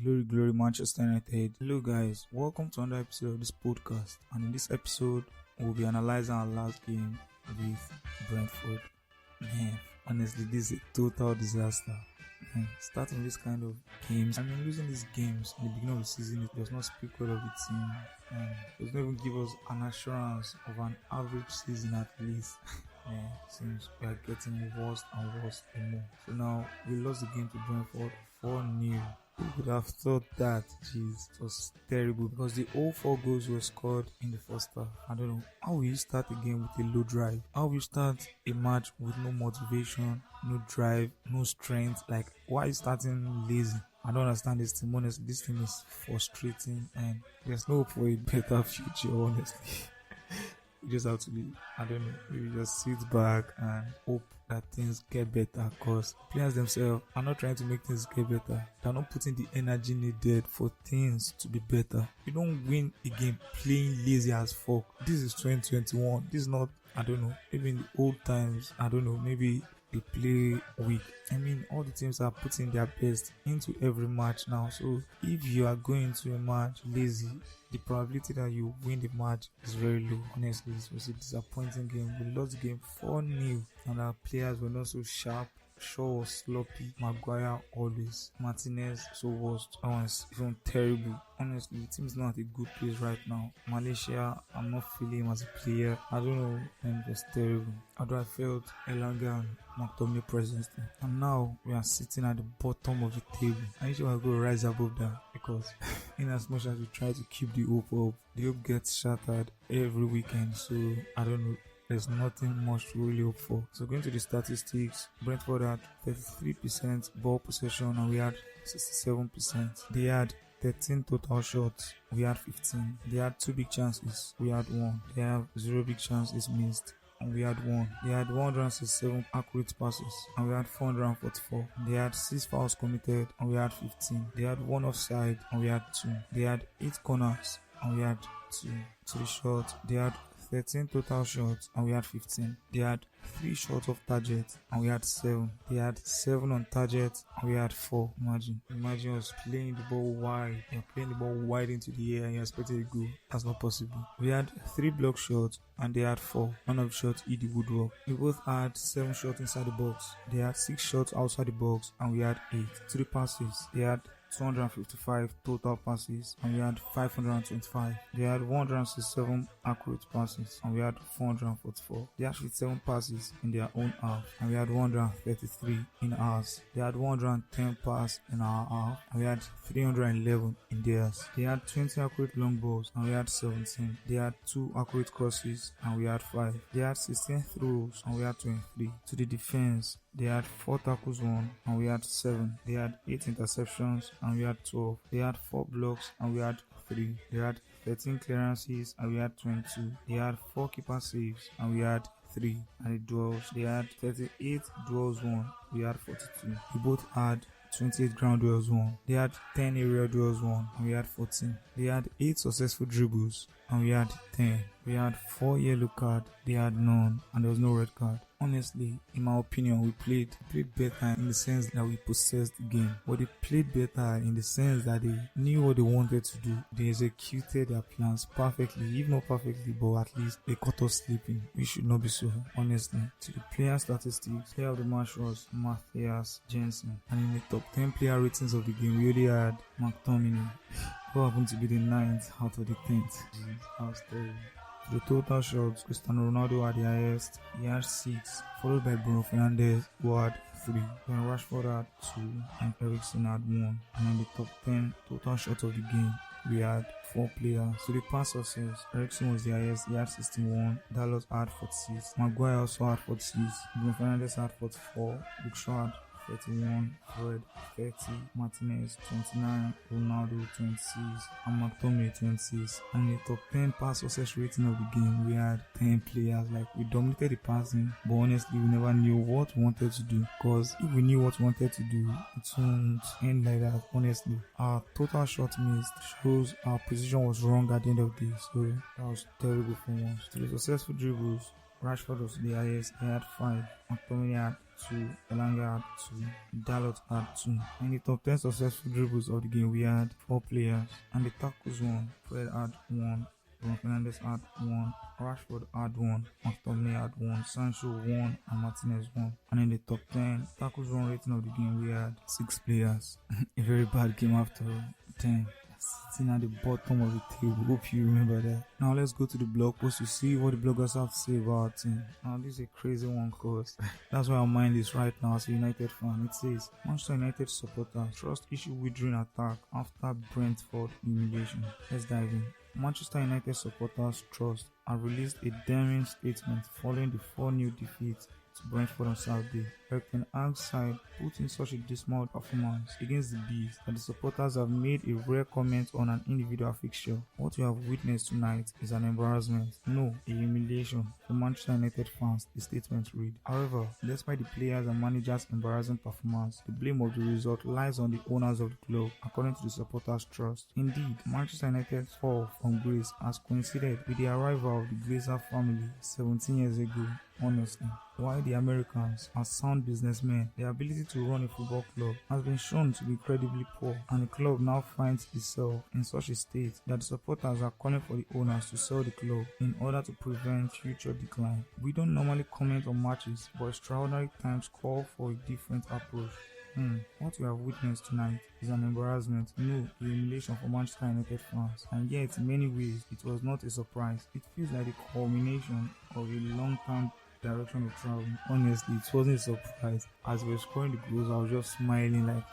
Glory, Manchester United. Hello, guys. Welcome to another episode of this podcast. And in this episode, we'll be analyzing our last game with Brentford. Man, honestly, this is a total disaster. Starting this kind of games, losing these games in the beginning of the season, it does not speak well of the team. It does not even give us an assurance of an average season at least. Seems we are getting worse and worse and more. So now we lost the game to Brentford 4-0. Who would have thought that? Jeez, it was terrible because the all 4 goals were scored in the first half. I don't know. How will you start a game with a low drive? How will you start a match with no motivation, no drive, no strength? Like, why are you starting lazy? I don't understand this team. Honestly, this team is frustrating and there's no hope for a better future, honestly. We just have to be, maybe just sit back and hope that things get better, because players themselves are not trying to make things get better. They're not putting the energy needed for things to be better. You don't win a game playing lazy as fuck. This is 2021. This is not, maybe in the old times, maybe they play weak. All the teams are putting their best into every match now. So if you are going to a match lazy, the probability that you win the match is very low. Honestly, it was a disappointing game. We lost the game 4-0 and our players were not so sharp. Shaw was sloppy, Maguire always, Martinez so worst, even terrible. Honestly, the team is not at a good place right now. Malaysia, I'm not feeling him as a player. I don't know, and it was terrible. Although I felt Elanga and McTominay presence there. And now we are sitting at the bottom of the table. I need to go rise above that, because in as much as we try to keep the hope up, the hope gets shattered every weekend. So I don't know. There's nothing much to really hope for. So going to the statistics, Brentford had 33% ball possession and we had 67%. They had 13 total shots, we had 15. They had 2 big chances, we had 1. They have 0 big chances missed, and we had 1. They had 167 accurate passes and we had 444. They had 6 fouls committed and we had 15. They had 1 offside and we had 2. They had 8 corners and we had 2. 3 shots. They had 13 total shots and we had 15. They had 3 shots off target and we had 7. They had 7 on target and we had 4. Imagine us playing the ball wide. You're playing the ball wide into the air and you're expecting a goal. That's not possible. We had 3 block shots and they had 4. None of the shots hit the woodwork. We both had 7 shots inside the box. They had 6 shots outside the box and we had 8. 3 passes. They had 255 total passes and we had 525. They had 167 accurate passes and we had 444. They had 57 passes in their own half and we had 133 in ours. They had 110 passes in our half and we had 311 in theirs. They had 20 accurate long balls and we had 17. They had 2 accurate crosses and we had 5. They had 16 throws and we had 23. To the defense, they had 4 tackles won and we had 7. They had 8 interceptions and we had 12. They had 4 blocks and we had 3. They had 13 clearances and we had 22. They had 4 keeper saves and we had 3. And the duels, they had 38 duels won. We had 42. We both had 28 ground duels won. They had 10 aerial duels won and we had 14. They had 8 successful dribbles and we had 10. We had 4 yellow cards, they had none, and there was no red card. Honestly, in my opinion, we played better in the sense that we possessed the game. But they played better in the sense that they knew what they wanted to do. They executed their plans perfectly, if not perfectly, but at least they caught us sleeping. We should not be so, honestly. To the player statistics, player of the match was Matthias Jensen. And in the top 10 player ratings of the game, we only had McTominay, who happened to be the 9th out of the 10th. That was terrible. The total shots, Cristiano Ronaldo had the highest, he had 6, followed by Bruno Fernandes, who had 3, then Rashford had 2, and Eriksen had 1. And in the top 10 total shots of the game, we had 4 players. So the pass success, Eriksen was the highest, he had 61, Dallas had 46, Maguire also had 46, Bruno Fernandes had 44, Luke Shaw had 31, Fred 30, Martinez 29, Ronaldo 26, and McTominay 26. And the top 10 pass success rating of the game, we had 10 players. Like, we dominated the passing, but honestly, we never knew what we wanted to do. Because if we knew what we wanted to do, it won't end like that. Honestly, our total shot missed shows our precision was wrong at the end of the day. So that was terrible for once. To the successful dribbles, Rashford was the highest, he had 5. McTominay had 2, Elanga had 2, Dalot had 2. In the top 10 successful dribbles of the game, we had 4 players, and the tackles won. Fred had 1, Bruno Fernandes had 1, Rashford had 1, McTominay had 1, Sancho 1, and Martinez 1. And in the top 10 tackles won rating of the game, we had 6 players. A very bad game after 10. Sitting at the bottom of the table. Hope you remember that. Now let's go to the blog post to see what the bloggers have to say about our team. Now this is a crazy one, cause that's where our mind is right now as a United fan. It says Manchester United supporters trust issue withering attack after Brentford humiliation. Let's dive in. Manchester United supporters trust have released a damning statement following the 4-0 defeat to Brentford on Saturday. Erik ten Hag's side put in such a dismal performance against the Bees that the supporters have made a rare comment on an individual fixture. What we have witnessed tonight is an embarrassment, no, a humiliation for Manchester United fans, the statement read. However, despite the players and managers' embarrassing performance, the blame of the result lies on the owners of the club, according to the supporters' trust. Indeed, Manchester United's fall from grace has coincided with the arrival of the Glazer family 17 years ago. Honestly, while the Americans are sound businessmen, their ability to run a football club has been shown to be incredibly poor, and the club now finds itself in such a state that the supporters are calling for the owners to sell the club in order to prevent future decline. We don't normally comment on matches, but extraordinary times call for a different approach. What we have witnessed tonight is an embarrassment, no, a humiliation for Manchester United fans, and yet in many ways it was not a surprise. It feels like the culmination of a long-term direction of travel. Honestly, it wasn't a surprise. As we were scoring the goals, I was just smiling like,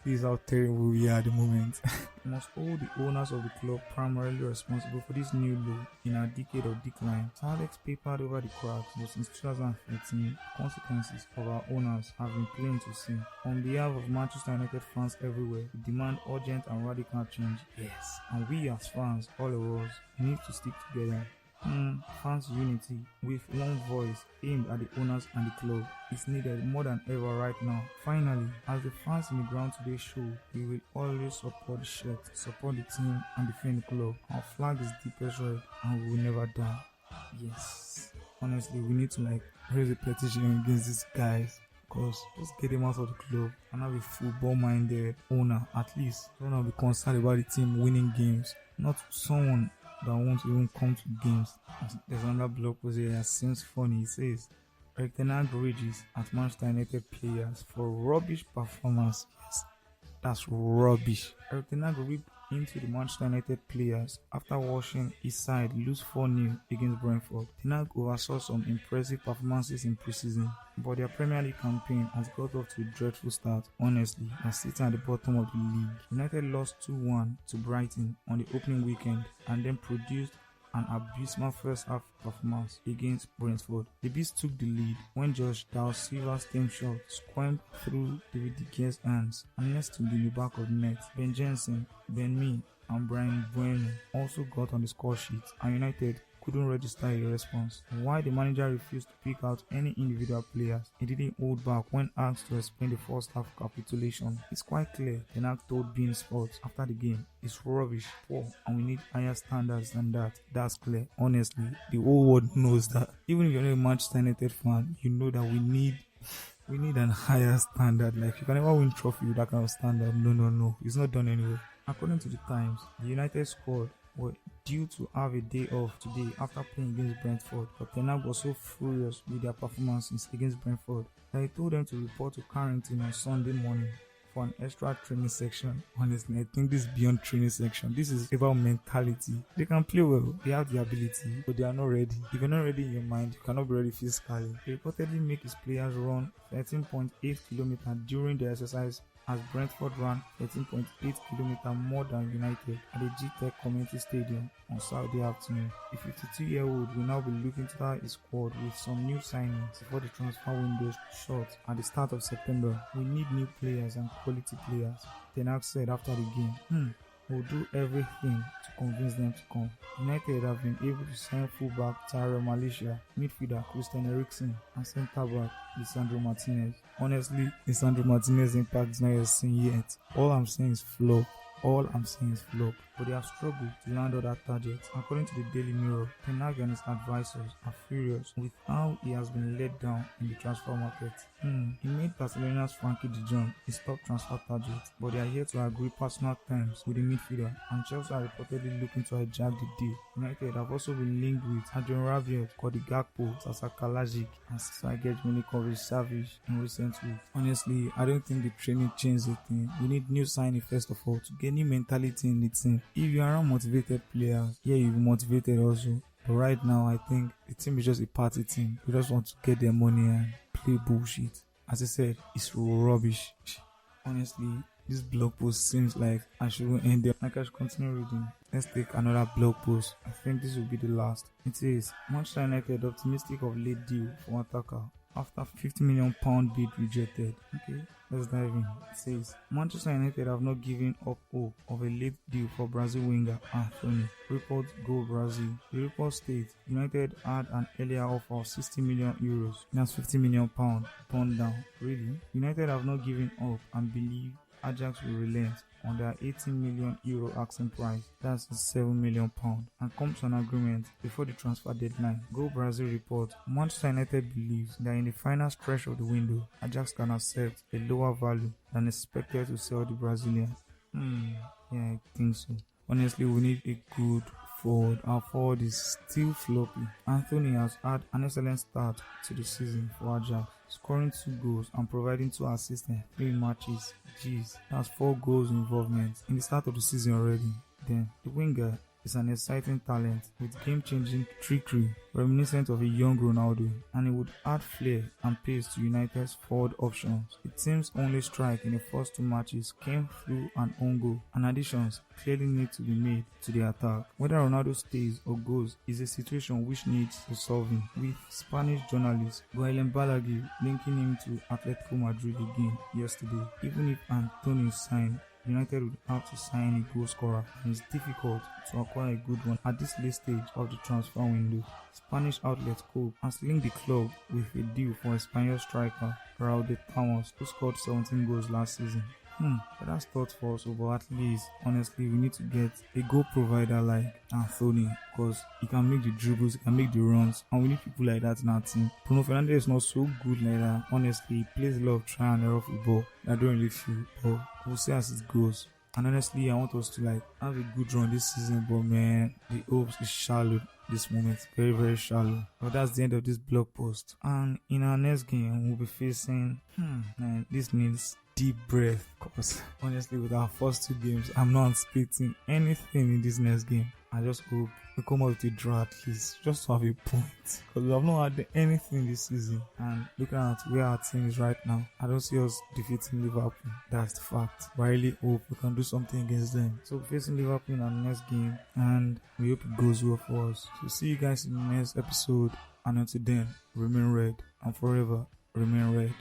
this is how terrible we are at the moment. We must hold the owners of the club primarily responsible for this new low in our decade of decline. Alex papered over the cracks, but since 2013, consequences of our owners have been plain to see. On behalf of Manchester United fans everywhere, we demand urgent and radical change. Yes, and we as fans, all of us, need to stick together. Fans unity with one voice aimed at the owners and the club is needed more than ever right now. Finally, as the fans in the ground today show, we will always support the shirt, support the team and defend the club. Our flag is deepest red and we will never die. Yes, honestly, we need to raise a petition against these guys. Because just get him out of the club and have a football-minded owner at least. Don't be concerned about the team winning games, not someone that won't even come to games. There's another blog post here that seems funny. It says Erik ten Hag rages at Manchester United players for rubbish performance. Yes, that's rubbish. Erik ten Hag ripped into the Manchester United players after watching his side lose 4-0 against Brentford. Ten Hag oversaw some impressive performances in pre-season, but their Premier League campaign has got off to a dreadful start. Honestly, they're sitting at the bottom of the league. United lost 2-1 to Brighton on the opening weekend and then produced an abysmal first half performance against Brentford. The Bees took the lead when Josh Dahl Silva's stem shot squirmed through David De Gea's hands and next to the back of the net. Ben Jensen, Ben Mee and Brian Bueno also got on the score sheet, and United couldn't register a response. Why the manager refused to pick out any individual players, he didn't hold back when asked to explain the first half capitulation. It's quite clear. Ten Hag told beIN Sports after the game, it's rubbish, poor, and we need higher standards than that. That's clear. Honestly, the whole world knows that. Even if you're not a Manchester United fan, you know that we need an higher standard. You can never win trophy with that kind of standard. No. It's not done anyway. According to the Times, the United squad were due to have a day off today after playing against Brentford, but Ten Hag was so furious with their performances against Brentford that he told them to report to Carrington on Sunday morning for an extra training section. Honestly, I think this is beyond training section. This is about mentality. They can play well, they have the ability, but they are not ready. If you're not ready in your mind, you cannot be ready physically. He reportedly made his players run 13.8 kilometers during the exercise as Brentford ran 13.8 km more than United at the G-Tech Community Stadium on Saturday afternoon. The 52-year-old will now be looking to start his squad with some new signings before the transfer window shuts at the start of September. We need new players and quality players, Ten Hag said after the game. We'll do everything to convince them to come. United have been able to sign fullback Tyrell Malaysia, midfielder Christian Eriksen, and centre-back Lisandro Martinez. Honestly, Lisandro Martinez's impact is not yet seen yet. All I'm saying is flop. all I'm saying is flop, but they have struggled to land other targets. According to the Daily Mirror, Ten Hag and his advisors are furious with how he has been let down in the transfer market. He made Barcelona's Frankie de Jong his top transfer target, but they are here to agree personal terms with the midfielder, and Chelsea are reportedly looking to hijack the deal. United have also been linked with Adrian Rabiot, Cody Gakpo, Sasa Kalajic, and Sergej Milinkovic-Savic in recent weeks. Honestly, I don't think the training changed the thing. We need new signing first of all to get new mentality in the team. If you are unmotivated players, yeah, you'll be motivated also. But right now, I think the team is just a party team. We just want to get their money and play bullshit. As I said, it's rubbish. Honestly, this blog post seems like I shouldn't end there. Like I should continue reading. Let's take another blog post. I think this will be the last. It says, Manchester United optimistic of late deal for attacker after £50 million bid rejected. Okay, let's dive in. It says, Manchester United have not given up hope of a late deal for Brazil winger Anthony. Report Go Brazil. The report states United had an earlier offer of €60 million. That's £50 million turned down. Really? United have not given up and believe Ajax will relent on their €18 million asking price, that's £7 million, and come to an agreement before the transfer deadline. Go Brazil report, Manchester United believes that in the final stretch of the window, Ajax can accept a lower value than expected to sell the Brazilian. Yeah, I think so. Honestly, we need a good forward. Our forward is still floppy. Anthony has had an excellent start to the season for Ajax, scoring 2 goals and providing 2 assists in 3 matches. Jeez, that's 4 goals involvement in the start of the season already. Then, the winger is an exciting talent with game-changing trickery reminiscent of a young Ronaldo, and it would add flair and pace to United's forward options. The team's only strike in the first 2 matches came through an own goal, and additions clearly need to be made to the attack. Whether Ronaldo stays or goes is a situation which needs resolving, with Spanish journalist Guillem Balaguer linking him to Atletico Madrid again yesterday. Even if Antonio signed, United would have to sign a goal scorer, and it's difficult to acquire a good one at this late stage of the transfer window. Spanish outlet Cope has linked the club with a deal for Espanyol striker Raul de Tomás, who scored 17 goals last season. But that's thoughtful also, but at least, honestly, we need to get a goal provider like Anthony, because he can make the dribbles, he can make the runs, and we need people like that in our team. Bruno Fernandes is not so good like that. Honestly, he plays a lot of try and error football. I don't really feel, but we'll see as it goes. And honestly, I want us to have a good run this season, but man, the hopes is shallow this moment, very very shallow. But that's the end of this blog post, and in our next game we'll be facing man, this needs deep breath, because honestly with our first 2 games I'm not anticipating anything in this next game. I just hope we come out with a draw at least, just to have a point, because we have not had anything this season. And looking at where our team is right now, I don't see us defeating Liverpool. That's the fact. But I really hope we can do something against them. So we're facing Liverpool in our next game, and we hope it goes well for us. So see you guys in the next episode, and until then, remain red and forever remain red.